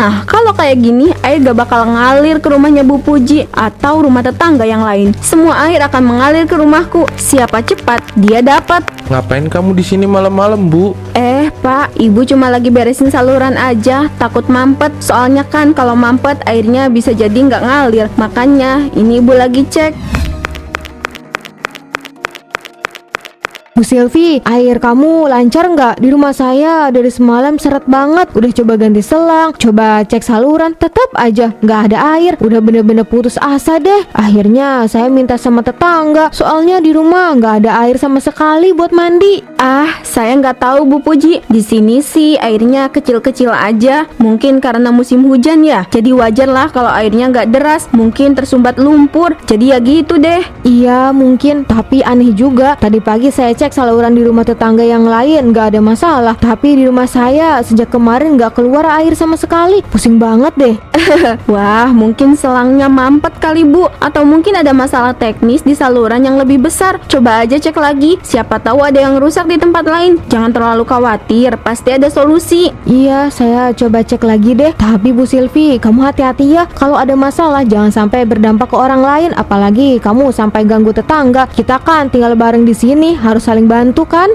Nah, kalau kayak gini, air gak bakal ngalir ke rumahnya Bu Puji atau rumah tetangga yang lain. Semua air akan mengalir ke rumahku. Siapa cepat, dia dapat. Ngapain kamu di sini malam-malam, Bu? Pak, Ibu cuma lagi beresin saluran aja. Takut mampet. Soalnya kan kalau mampet, airnya bisa jadi nggak ngalir. Makanya, ini Ibu lagi cek. Bu Silvi, air kamu lancar nggak? Di rumah saya dari semalam seret banget. Udah coba ganti selang, coba cek saluran, tetap aja nggak ada air. Udah bener-bener putus asa deh. Akhirnya saya minta sama tetangga, soalnya di rumah nggak ada air sama sekali buat mandi. Saya nggak tahu Bu Puji. Di sini sih airnya kecil-kecil aja. Mungkin karena musim hujan ya. Jadi wajar lah kalau airnya nggak deras. Mungkin tersumbat lumpur. Jadi ya gitu deh. Iya mungkin, tapi aneh juga. Tadi pagi saya cek saluran di rumah tetangga yang lain nggak ada masalah, tapi di rumah saya sejak kemarin nggak keluar air sama sekali. Pusing banget deh. Wah, mungkin selangnya mampet kali Bu. Atau mungkin ada masalah teknis di saluran yang lebih besar. Coba aja cek lagi. Siapa tahu ada yang rusak di tempat lain. Jangan terlalu khawatir, pasti ada solusi. Iya, saya coba cek lagi deh. Tapi Bu Silvi, kamu hati-hati ya. Kalau ada masalah jangan sampai berdampak ke orang lain, apalagi kamu sampai ganggu tetangga. Kita kan tinggal bareng di sini, harus saling bantu kan?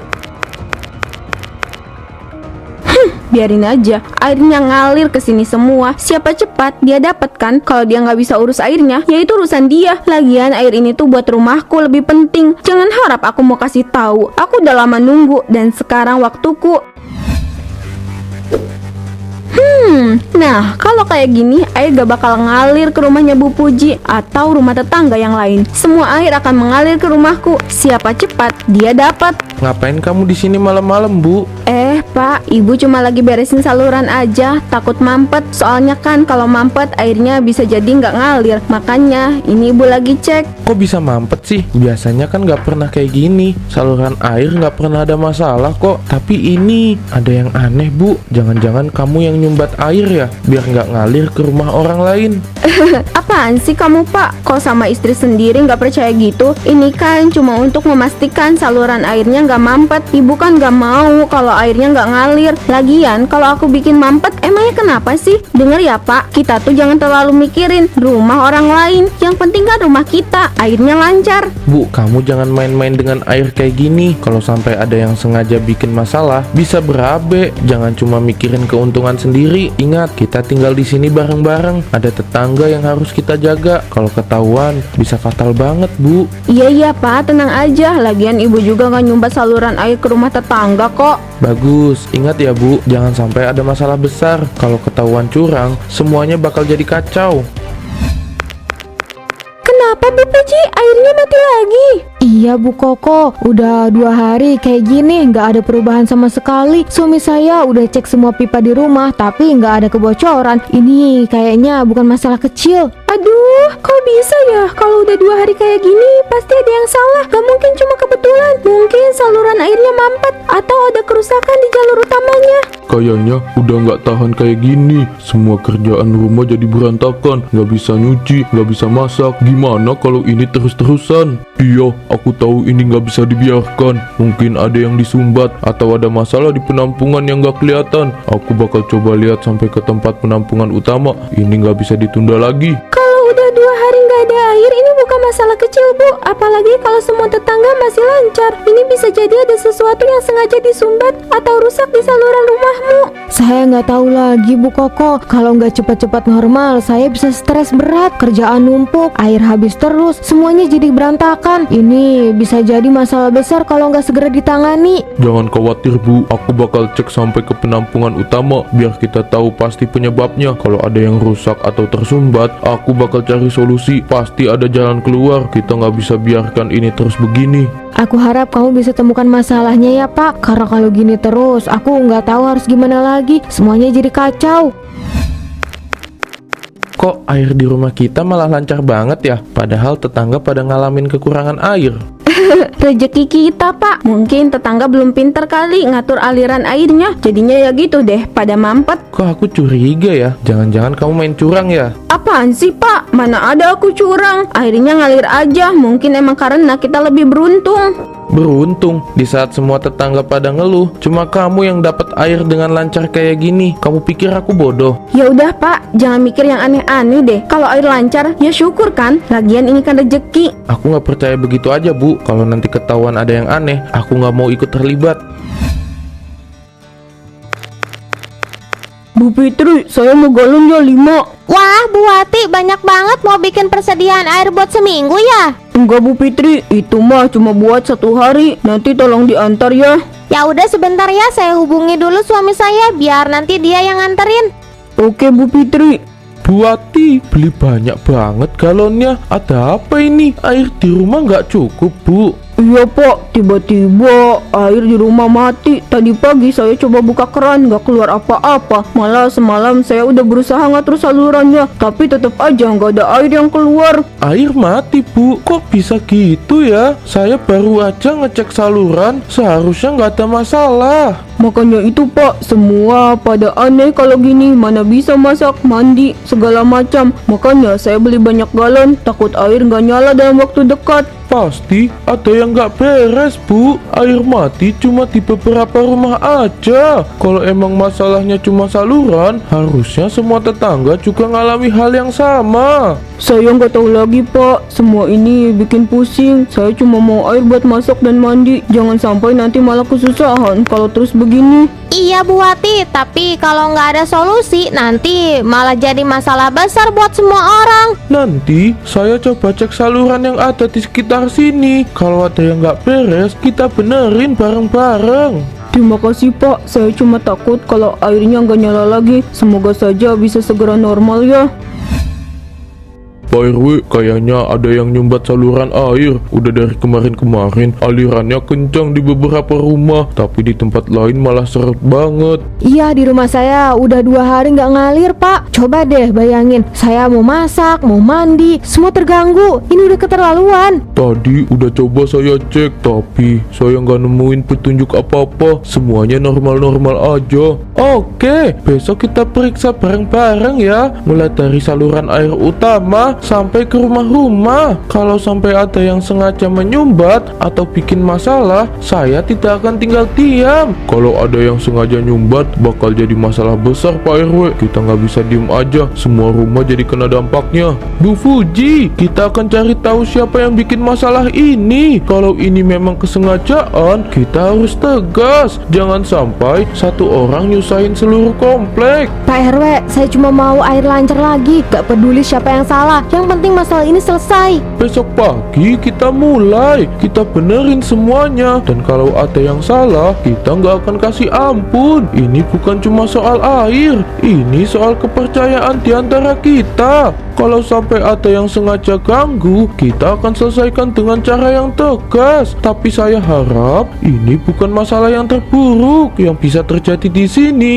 Biarin aja, airnya ngalir ke sini semua. Siapa cepat, dia dapat kan. Kalau dia nggak bisa urus airnya, ya itu urusan dia. Lagian air ini tuh buat rumahku lebih penting. Jangan harap aku mau kasih tahu. Aku udah lama nunggu dan sekarang waktuku. Nah, kalau kayak gini, air gak bakal ngalir ke rumahnya Bu Puji atau rumah tetangga yang lain. Semua air akan mengalir ke rumahku. Siapa cepat, dia dapat. Ngapain kamu di sini malam-malam, Bu? Pak, Ibu cuma lagi beresin saluran aja. Takut mampet. Soalnya kan kalau mampet, airnya bisa jadi nggak ngalir. Makanya, ini Ibu lagi cek. Kok bisa mampet sih? Biasanya kan nggak pernah kayak gini. Saluran air nggak pernah ada masalah kok. Tapi ini ada yang aneh, Bu. Jangan-jangan kamu yang nyumbat air ya? Biar nggak ngalir ke rumah orang lain. Apaan sih kamu, Pak? Kok sama istri sendiri nggak percaya gitu? Ini kan cuma untuk memastikan saluran airnya nggak mampet. Ibu kan nggak mau kalau airnya nggak ngalir. Lagian kalau aku bikin mampet, emangnya kenapa sih? Dengar ya Pak, kita tuh jangan terlalu mikirin rumah orang lain. Yang penting kan rumah kita, airnya lancar. Bu, kamu jangan main-main dengan air kayak gini. Kalau sampai ada yang sengaja bikin masalah, bisa berabe. Jangan cuma mikirin keuntungan sendiri. Ingat, kita tinggal di sini bareng-bareng. Ada tetangga yang harus kita jaga. Kalau ketahuan, bisa fatal banget, Bu. Iya Pak, tenang aja. Lagian Ibu juga nggak nyumbat saluran air ke rumah tetangga kok. Bagus, ingat ya Bu, jangan sampai ada masalah besar. Kalau ketahuan curang, semuanya bakal jadi kacau. Kenapa Bu Puji? Airnya mati lagi? Iya Bu Koko, udah 2 hari kayak gini nggak ada perubahan sama sekali. Suami saya udah cek semua pipa di rumah tapi nggak ada kebocoran. Ini kayaknya bukan masalah kecil. Aduh, kok bisa ya? Kalau udah 2 hari kayak gini, pasti ada yang salah. Gak mungkin cuma kebetulan. Mungkin saluran airnya mampet atau ada kerusakan di jalur utamanya. Kayaknya udah nggak tahan kayak gini. Semua kerjaan rumah jadi berantakan. Nggak bisa nyuci, nggak bisa masak. Gimana kalau ini terus-terusan? Iya, aku tahu ini nggak bisa dibiarkan. Mungkin ada yang disumbat atau ada masalah di penampungan yang nggak kelihatan. Aku bakal coba lihat sampai ke tempat penampungan utama. Ini nggak bisa ditunda lagi. Udah 2 hari nggak ada air, ini bukan masalah kecil Bu. Apalagi kalau semua tetangga masih lancar. Ini bisa jadi ada sesuatu yang sengaja disumbat atau rusak di saluran rumahmu. Saya nggak tahu lagi Bu Koko. Kalau nggak cepat-cepat normal, saya bisa stres berat. Kerjaan numpuk, air habis terus, semuanya jadi berantakan. Ini bisa jadi masalah besar kalau nggak segera ditangani. Jangan khawatir Bu, aku bakal cek sampai ke penampungan utama biar kita tahu pasti penyebabnya. Kalau ada yang rusak atau tersumbat, aku bakal cari solusi. Pasti ada jalan keluar. Kita nggak bisa biarkan ini terus begini. Aku harap kamu bisa temukan masalahnya ya Pak. Karena kalau gini terus, aku nggak tahu harus gimana lagi. Semuanya jadi kacau. Kok air di rumah kita malah lancar banget ya? Padahal tetangga pada ngalamin kekurangan air. Rezeki kita Pak. Mungkin tetangga belum pintar kali ngatur aliran airnya. Jadinya ya gitu deh, pada mampet. Kok aku curiga ya? Jangan-jangan kamu main curang ya? Apaan sih Pak? Mana ada aku curang. Airnya ngalir aja. Mungkin emang karena kita lebih beruntung. Beruntung, di saat semua tetangga pada ngeluh, cuma kamu yang dapat air dengan lancar kayak gini. Kamu pikir aku bodoh? Ya udah Pak, jangan mikir yang aneh-aneh deh. Kalau air lancar, ya syukur kan. Lagian ini kan rezeki. Aku nggak percaya begitu aja, Bu. Kalau nanti ketahuan ada yang aneh, aku nggak mau ikut terlibat. Bu Fitri, saya mau galonnya 5. Wah, Bu Wati banyak banget mau bikin persediaan air buat seminggu ya? Enggak Bu Fitri, itu mah cuma buat 1 hari. Nanti tolong diantar ya. Ya udah sebentar ya, saya hubungi dulu suami saya biar nanti dia yang nganterin. Oke Bu Fitri. Bu Wati, beli banyak banget galonnya. Ada apa ini? Air di rumah nggak cukup, Bu. Iya Pak, tiba-tiba air di rumah mati. Tadi pagi saya coba buka keran, nggak keluar apa-apa. Malah semalam saya udah berusaha ngatur salurannya, tapi tetap aja nggak ada air yang keluar. Air mati, Bu. Kok bisa gitu ya? Saya baru aja ngecek saluran, seharusnya nggak ada masalah. Makanya itu Pak, semua pada aneh kalau gini. Mana bisa masak, mandi, segala macam. Makanya saya beli banyak galon, takut air nggak nyala dalam waktu dekat. Pasti ada yang nggak beres, Bu. Air mati cuma di beberapa rumah aja. Kalau emang masalahnya cuma saluran, harusnya semua tetangga juga ngalami hal yang sama. Saya nggak tahu lagi Pak, semua ini bikin pusing. Saya cuma mau air buat masak dan mandi. Jangan sampai nanti malah kesusahan kalau terus begini. Iya Bu Wati, tapi kalau nggak ada solusi nanti malah jadi masalah besar buat semua orang. Nanti saya coba cek saluran yang ada di sekitar sini. Kalau ada yang nggak beres, kita benerin bareng-bareng. Terima kasih Pak, saya cuma takut kalau airnya nggak nyala lagi. Semoga saja bisa segera normal ya. Pak RW, kayaknya ada yang nyumbat saluran air. Udah dari kemarin-kemarin alirannya kencang di beberapa rumah, tapi di tempat lain malah seret banget. Iya, di rumah saya udah 2 hari nggak ngalir Pak. Coba deh bayangin, saya mau masak, mau mandi, semua terganggu. Ini udah keterlaluan. Tadi udah coba saya cek, tapi saya nggak nemuin petunjuk apa-apa. Semuanya normal-normal aja. Oke, besok kita periksa bareng-bareng ya. Mulai dari saluran air utama sampai ke rumah-rumah. Kalau sampai ada yang sengaja menyumbat atau bikin masalah, saya tidak akan tinggal diam. Kalau ada yang sengaja nyumbat, bakal jadi masalah besar Pak RW. Kita nggak bisa diem aja, semua rumah jadi kena dampaknya. Bu Fuji, kita akan cari tahu siapa yang bikin masalah ini. Kalau ini memang kesengajaan, kita harus tegas. Jangan sampai satu orang nyusahin seluruh komplek. Pak RW, saya cuma mau air lancar lagi. Gak peduli siapa yang salah, yang penting masalah ini selesai. Besok pagi kita mulai, kita benerin semuanya. Dan kalau ada yang salah, kita nggak akan kasih ampun. Ini bukan cuma soal air, ini soal kepercayaan di antara kita. Kalau sampai ada yang sengaja ganggu, kita akan selesaikan dengan cara yang tegas. Tapi saya harap ini bukan masalah yang terburuk yang bisa terjadi di sini.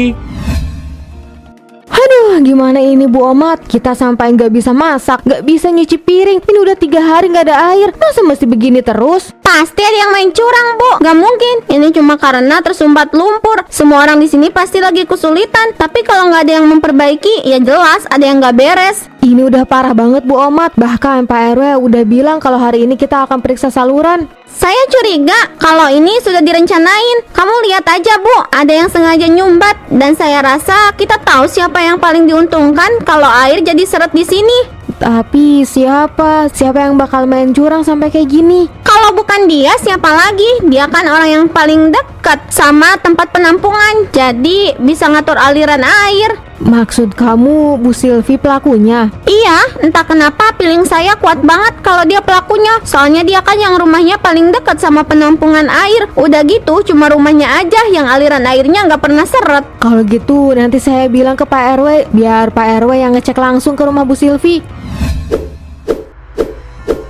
Aduh, gimana ini Bu Omat? Kita sampai nggak bisa masak, nggak bisa nyuci piring. Ini udah 3 hari nggak ada air. Masa mesti begini terus? Pasti ada yang main curang Bu, nggak mungkin. Ini cuma karena tersumbat lumpur. Semua orang di sini pasti lagi kesulitan. Tapi kalau nggak ada yang memperbaiki, ya jelas ada yang nggak beres. Ini udah parah banget Bu Omat. Bahkan Pak RW udah bilang kalau hari ini kita akan periksa saluran. Saya curiga kalau ini sudah direncanain. Kamu lihat aja Bu, ada yang sengaja nyumbat. Dan saya rasa kita tahu siapa yang paling diuntungkan kalau air jadi seret di sini. Tapi siapa yang bakal main curang sampai kayak gini? Kalau bukan dia, siapa lagi? Dia kan orang yang paling dekat sama tempat penampungan. Jadi bisa ngatur aliran air. Maksud kamu Bu Silvi pelakunya? Iya, entah kenapa feeling saya kuat banget kalau dia pelakunya. Soalnya dia kan yang rumahnya paling dekat sama penampungan air. Udah gitu, cuma rumahnya aja yang aliran airnya nggak pernah seret. Kalau gitu nanti saya bilang ke Pak RW, biar Pak RW yang ngecek langsung ke rumah Bu Silvi.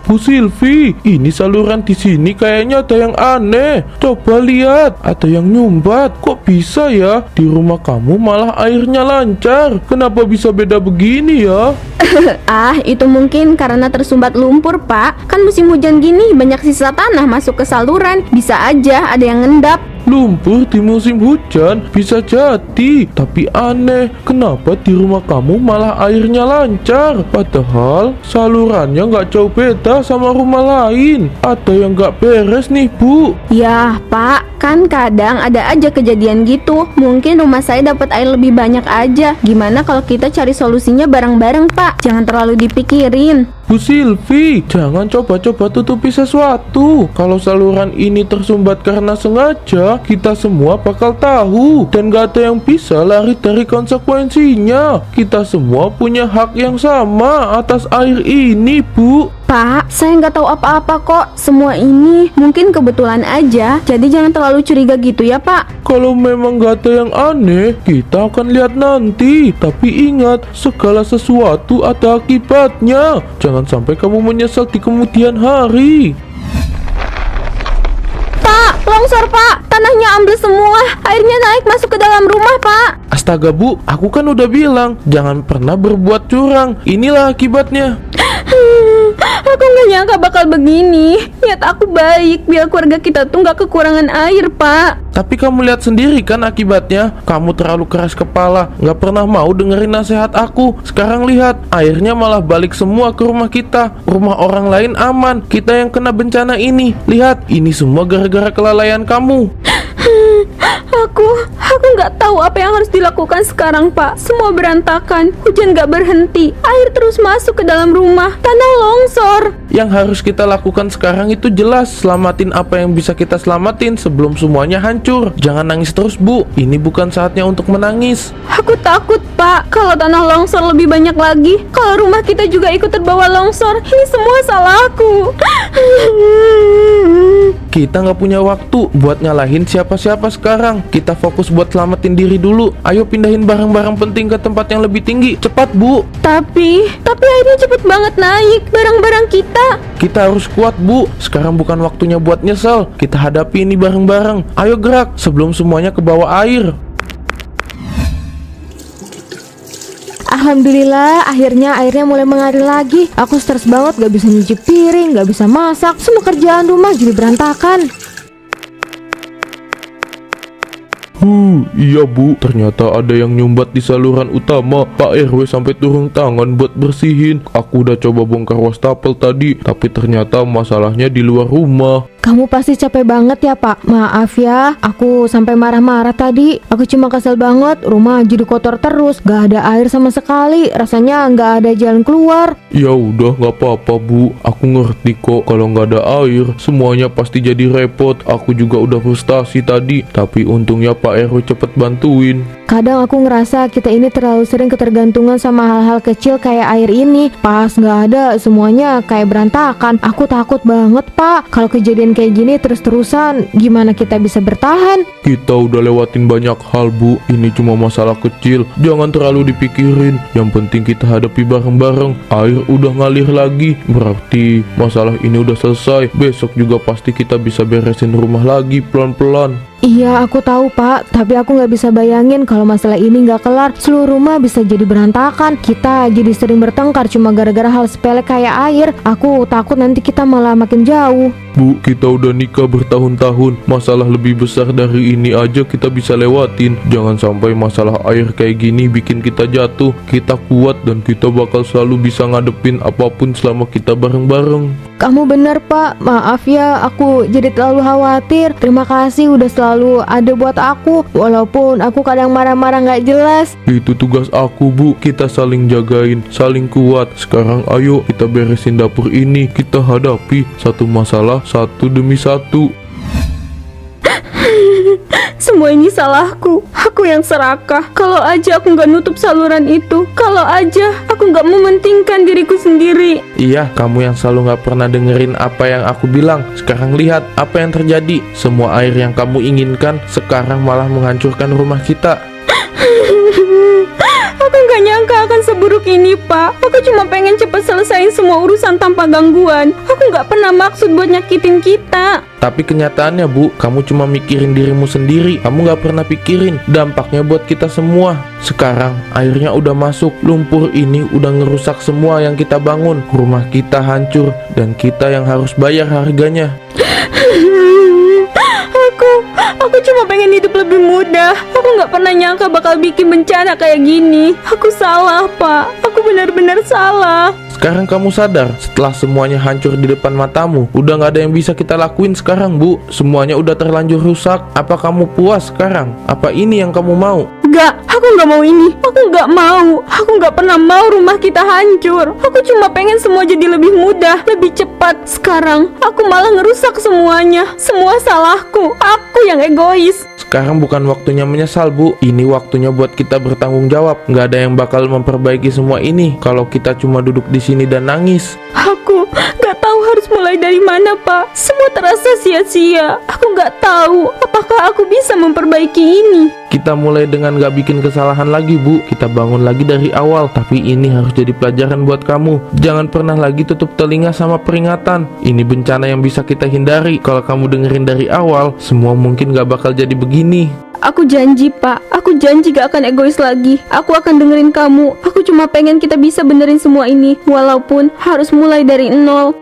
Bu Silvi, ini saluran di sini kayaknya ada yang aneh. Coba lihat, ada yang nyumbat. Kok bisa ya? Di rumah kamu malah airnya lancar. Kenapa bisa beda begini ya? Itu mungkin karena tersumbat lumpur, Pak. Kan musim hujan gini banyak sisa tanah masuk ke saluran. Bisa aja ada yang ngendap. lumpur di musim hujan bisa jadi. Tapi aneh, kenapa di rumah kamu malah airnya lancar? Padahal salurannya nggak jauh beda sama rumah lain. Ada yang nggak beres nih, Bu. Yah Pak, kan kadang ada aja kejadian gitu. Mungkin rumah saya dapat air lebih banyak aja. Gimana kalau kita cari solusinya bareng-bareng Pak? Jangan terlalu dipikirin. Bu Silvi, jangan coba-coba tutupi sesuatu. Kalau saluran ini tersumbat karena sengaja, kita semua bakal tahu. Dan gak ada yang bisa lari dari konsekuensinya. Kita semua punya hak yang sama atas air ini, Bu. Pak, saya nggak tahu apa-apa kok. Semua ini mungkin kebetulan aja. Jadi jangan terlalu curiga gitu ya Pak. Kalau memang gak ada yang aneh, kita akan lihat nanti. Tapi ingat, segala sesuatu ada akibatnya. Jangan sampai kamu menyesal di kemudian hari. Pak, longsor Pak. Tanahnya ambles semua. Airnya naik masuk ke dalam rumah Pak. Astaga Bu, aku kan udah bilang, jangan pernah berbuat curang. Inilah akibatnya. Aku nggak nyangka bakal begini. Niat aku baik biar keluarga kita tuh nggak kekurangan air Pak. Tapi kamu lihat sendiri kan akibatnya. Kamu terlalu keras kepala, nggak pernah mau dengerin nasihat aku. Sekarang lihat, airnya malah balik semua ke rumah kita. Rumah orang lain aman, kita yang kena bencana ini. Lihat, ini semua gara-gara kelalaian kamu. Aku nggak tahu apa yang harus dilakukan sekarang Pak. Semua berantakan, hujan nggak berhenti, air terus masuk ke dalam rumah, tanah longsor. Yang harus kita lakukan sekarang itu jelas, selamatin apa yang bisa kita selamatin sebelum semuanya hancur. Jangan nangis terus Bu, ini bukan saatnya untuk menangis. Aku takut Pak, kalau tanah longsor lebih banyak lagi, kalau rumah kita juga ikut terbawa longsor. Ini semua salahku. Kita nggak punya waktu buat nyalahin siapa-siapa sekarang. Kita fokus buat selamatin diri dulu. Ayo pindahin barang-barang penting ke tempat yang lebih tinggi. Cepat Bu. Tapi airnya cepet banget naik. Barang-barang kita. Kita harus kuat Bu. Sekarang bukan waktunya buat nyesel. Kita hadapi ini bareng-bareng. Ayo gerak sebelum semuanya ke bawah air. Alhamdulillah, akhirnya airnya mulai mengalir lagi. Aku stres banget, gak bisa nyuci piring, gak bisa masak. Semua kerjaan rumah jadi berantakan. Iya Bu, ternyata ada yang nyumbat di saluran utama. Pak RW sampai turun tangan buat bersihin. Aku udah coba bongkar wastafel tadi, tapi ternyata masalahnya di luar rumah. Kamu pasti capek banget ya Pak. Maaf ya, aku sampai marah-marah tadi. Aku cuma kesel banget, rumah jadi kotor terus. Gak ada air sama sekali, rasanya gak ada jalan keluar. Ya udah, nggak apa-apa Bu. Aku ngerti kok, kalau nggak ada air semuanya pasti jadi repot. Aku juga udah frustasi tadi, tapi untungnya Pak RW cepet bantuin. Kadang aku ngerasa kita ini terlalu sering ketergantungan sama hal-hal kecil kayak air ini. Pas nggak ada, semuanya kayak berantakan. Aku takut banget Pak, kalau kejadian kayak gini terus-terusan, gimana kita bisa bertahan? Kita udah lewatin banyak hal Bu. Ini cuma masalah kecil, jangan terlalu dipikirin. Yang penting kita hadapi bareng-bareng. Air udah ngalir lagi, berarti masalah ini udah selesai. Besok juga pasti kita bisa beresin rumah lagi pelan-pelan. Iya, aku tahu Pak, tapi aku nggak bisa bayangin kalau masalah ini nggak kelar, seluruh rumah bisa jadi berantakan. Kita jadi sering bertengkar cuma gara-gara hal sepele kayak air. Aku takut nanti kita malah makin jauh. Bu, kita udah nikah bertahun-tahun. Masalah lebih besar dari ini aja kita bisa lewatin. Jangan sampai masalah air kayak gini bikin kita jatuh. Kita kuat dan kita bakal selalu bisa ngadepin apapun selama kita bareng-bareng. Kamu benar Pak, maaf ya aku jadi terlalu khawatir. Terima kasih udah selalu ada buat aku, walaupun aku kadang marah-marah nggak jelas. Itu tugas aku Bu, kita saling jagain, saling kuat. Sekarang ayo kita beresin dapur ini. Kita hadapi satu masalah satu demi satu. Semua ini salahku. Aku yang serakah. Kalau aja aku nggak nutup saluran itu. Kalau aja aku nggak mementingkan diriku sendiri. Iya, kamu yang selalu nggak pernah dengerin apa yang aku bilang. Sekarang lihat apa yang terjadi. Semua air yang kamu inginkan sekarang malah menghancurkan rumah kita. Aku nggak nyangka akan seburuk ini, Pak. Aku cuma pengen cepat selesaiin semua urusan tanpa gangguan. Aku nggak pernah maksud buat nyakitin kita. Tapi kenyataannya Bu, kamu cuma mikirin dirimu sendiri. Kamu nggak pernah pikirin dampaknya buat kita semua. Sekarang airnya udah masuk. Lumpur ini udah ngerusak semua yang kita bangun. Rumah kita hancur dan kita yang harus bayar harganya. Aku cuma pengen hidup lebih mudah. Aku nggak pernah nyangka bakal bikin bencana kayak gini. Aku salah, Pak. Aku benar-benar salah. Sekarang kamu sadar setelah semuanya hancur di depan matamu? Udah gak ada yang bisa kita lakuin sekarang, Bu. Semuanya udah terlanjur rusak. Apa kamu puas sekarang? Apa ini yang kamu mau? Enggak, aku nggak mau ini. Aku nggak mau. Aku nggak pernah mau rumah kita hancur. Aku cuma pengen semua jadi lebih mudah, lebih cepat. Sekarang aku malah ngerusak semuanya. Semua salahku. Aku yang egois. Sekarang bukan waktunya menyesal, Bu. Ini waktunya buat kita bertanggung jawab. Gak ada yang bakal memperbaiki semua ini kalau kita cuma duduk di sini dan nangis. Aku nggak tahu harus mulai dari mana, Pak. Semua terasa sia-sia. Aku nggak tahu apakah aku bisa memperbaiki ini. Kita mulai dengan gak bikin kesalahan lagi, Bu. Kita bangun lagi dari awal. Tapi ini harus jadi pelajaran buat kamu. Jangan pernah lagi tutup telinga sama peringatan. Ini bencana yang bisa kita hindari. Kalau kamu dengerin dari awal, semua mungkin gak bakal jadi begini. Aku janji, Pak. Aku janji gak akan egois lagi. Aku akan dengerin kamu. Aku cuma pengen kita bisa benerin semua ini, walaupun harus mulai dari nol.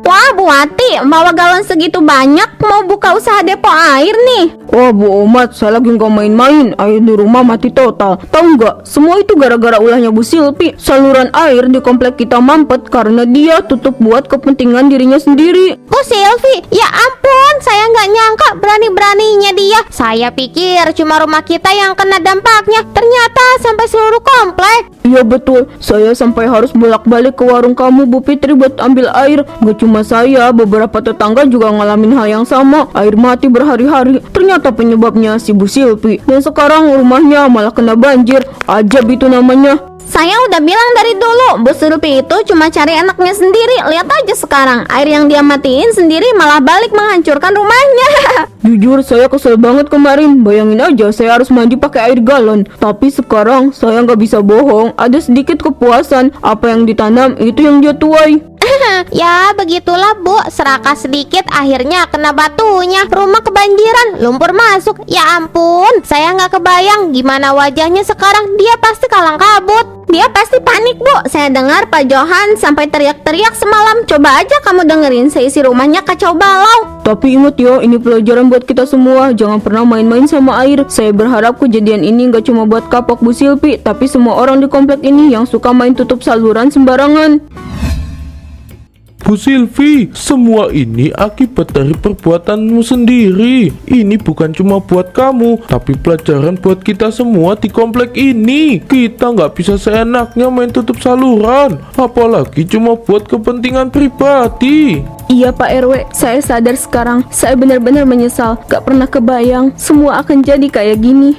Wah, Bu Wati, bawa galon segitu banyak mau buka usaha depo air nih. Wah, Bu Omat, saya lagi nggak main-main. Air di rumah mati total. Tahu nggak? Semua itu gara-gara ulahnya Bu Silvi. Saluran air di komplek kita mampet karena dia tutup buat kepentingan dirinya sendiri. Bu Silvi, ya ampun, saya nggak nyangka berani-beraninya dia. Saya pikir cuma rumah kita yang kena dampaknya. Ternyata sampai seluruh komplek. Iya betul, saya sampai harus bolak-balik ke warung kamu Bu Fitri buat ambil air. Gak cuma saya, beberapa tetangga juga ngalamin hal yang sama. Air mati berhari-hari, ternyata penyebabnya si Bu Silvi. Dan sekarang rumahnya malah kena banjir. Ajab itu namanya. Saya udah bilang dari dulu, Bu Silvi itu cuma cari anaknya sendiri. Lihat aja sekarang, air yang dia matiin sendiri malah balik menghancurkan rumahnya. Jujur saya kesel banget kemarin. Bayangin aja saya harus mandi pakai air galon. Tapi sekarang saya nggak bisa bohong. Ada sedikit kepuasan. Apa yang ditanam itu yang dia tuai. Ya begitulah Bu, serakah sedikit akhirnya kena batunya. Rumah kebanjiran, lumpur masuk. Ya ampun, saya nggak kebayang gimana wajahnya sekarang. Dia pasti kalang kabut. Dia pasti panik, Bu. Saya dengar Pak Johan sampai teriak-teriak semalam. Coba aja kamu dengerin, seisi rumahnya kacau balau. Tapi ingat ya, ini pelajaran buat kita semua. Jangan pernah main-main sama air. Saya berharap kejadian ini nggak cuma buat kapok Bu Silvi, tapi semua orang di komplek ini yang suka main tutup saluran sembarangan. Bu Silvi, semua ini akibat dari perbuatanmu sendiri. Ini bukan cuma buat kamu, tapi pelajaran buat kita semua di komplek ini. Kita nggak bisa seenaknya main tutup saluran, apalagi cuma buat kepentingan pribadi. Iya Pak RW, saya sadar sekarang. Saya benar-benar menyesal. Gak pernah kebayang semua akan jadi kayak gini.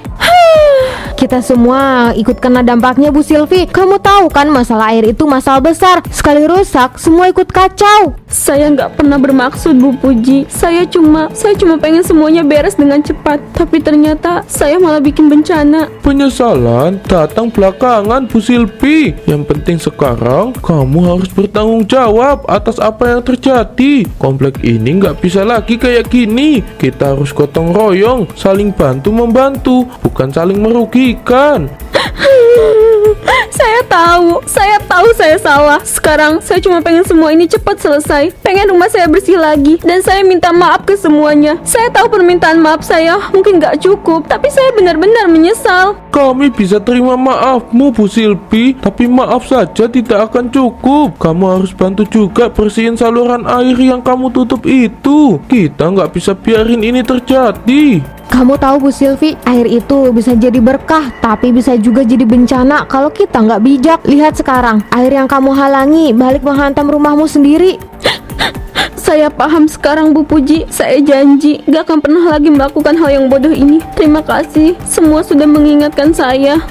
Kita semua ikut kena dampaknya Bu Silvi. Kamu tahu kan masalah air itu masalah besar. Sekali rusak, semua ikut kacau. Saya nggak pernah bermaksud Bu Puji. Saya cuma pengen semuanya beres dengan cepat. Tapi ternyata saya malah bikin bencana. Penyesalan datang belakangan, Bu Silvi. Yang penting sekarang kamu harus bertanggung jawab atas apa yang terjadi. Komplek ini nggak bisa lagi kayak gini. Kita harus gotong royong, saling bantu membantu, bukan saling merugikan. Saya tahu saya salah. Sekarang saya cuma pengen semua ini cepat selesai. Pengen rumah saya bersih lagi. Dan saya minta maaf ke semuanya. Saya tahu permintaan maaf saya mungkin gak cukup, tapi saya benar-benar menyesal. Kami bisa terima maafmu, Bu Silvi, tapi maaf saja tidak akan cukup. Kamu harus bantu juga bersihin saluran air yang kamu tutup itu. Kita nggak bisa biarin ini terjadi. Kamu tahu Bu Silvi, air itu bisa jadi berkah, tapi bisa juga jadi bencana kalau kita nggak bijak. Lihat sekarang, air yang kamu halangi balik menghantam rumahmu sendiri. Saya paham sekarang Bu Puji. Saya janji gak akan pernah lagi melakukan hal yang bodoh ini. Terima kasih, semua sudah mengingatkan saya.